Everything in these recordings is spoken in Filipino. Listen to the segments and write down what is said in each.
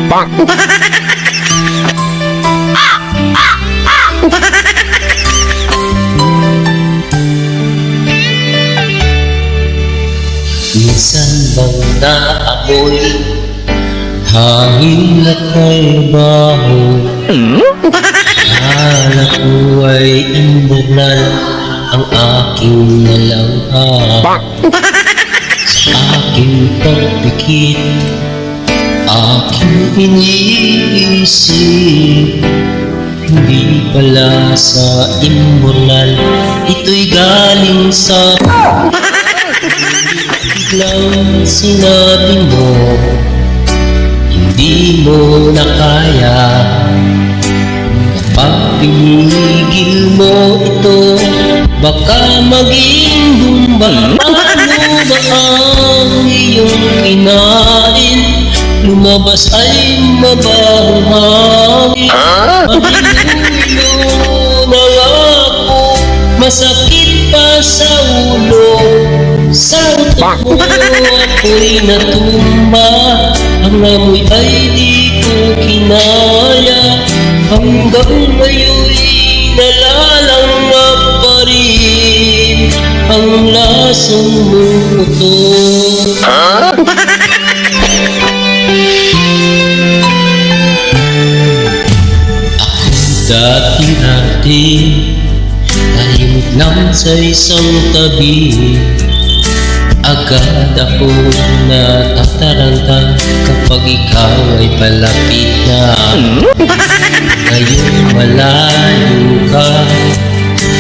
Minsan bang naamoy hangin na kay baho? Akala ko ay imburnal ang aking nalangha. Sa aking pagpikit, aking iniisip, hindi pala sa imburnal, ito'y galing sa biglang sinabi mo, hindi mo na kaya. Kapag pinigil mo ito, baka maging bumba. Paano ba ang iyong kinain? Lumabas ay mabahong hangin. Mahilo na ako, masakit pa sa ulo. Sa utak mo ako'y natumba, ang amoy ay di ko kinaya. Hanggang ngayon'y nalalanghap pa rin ang lasang mo ito. Ako dati-dati tahimik lang sa isang tabi. Agad ako natataranta kapag ikaw ay palapit na. Ngayon malayo ka,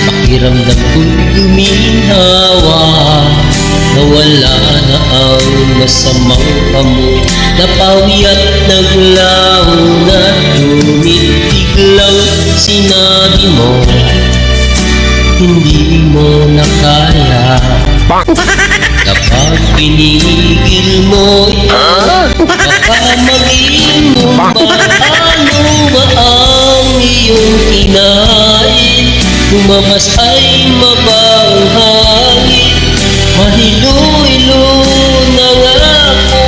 pakiramdam ko'y guminawa. Nawala na ang masamang amoy, napawi at naglaho na biglang sinabi mo, hindi mo na kaya. Kapag pinigil mo ito, baka maging bumba. Paano ba ang iyong kinain? Lumabas ay mabahong hangin. Mahilo-hilo na nga ako,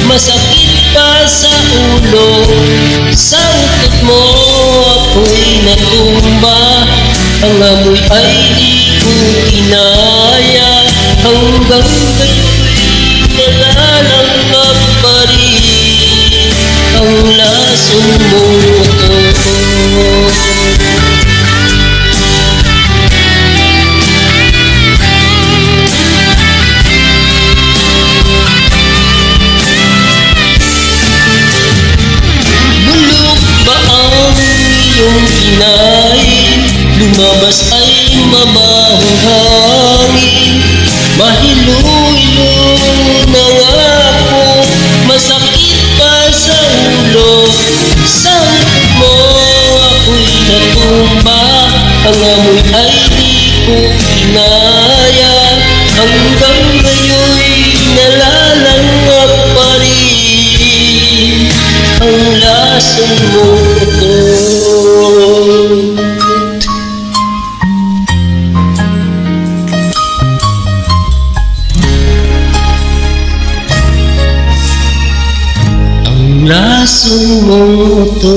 masakit pa sa ulo. Sa utot mo ako'y natumba, ang amoy ay di ko kinaya. Hanggang ngayon'y nalalanghap pa rin ang lasang mo ito. Bulok ba ang iyong kinain? Lumabas ay mabahong hangin. Mahilo-hilo na nga ako, masakit pa sa ulo. Sa utot mo ako'y natumba, ang amoy ay di ko kinaya. Hanggang ngayon'y nalalanghap pa rin ang lasang mo ito. Lasang mo ito.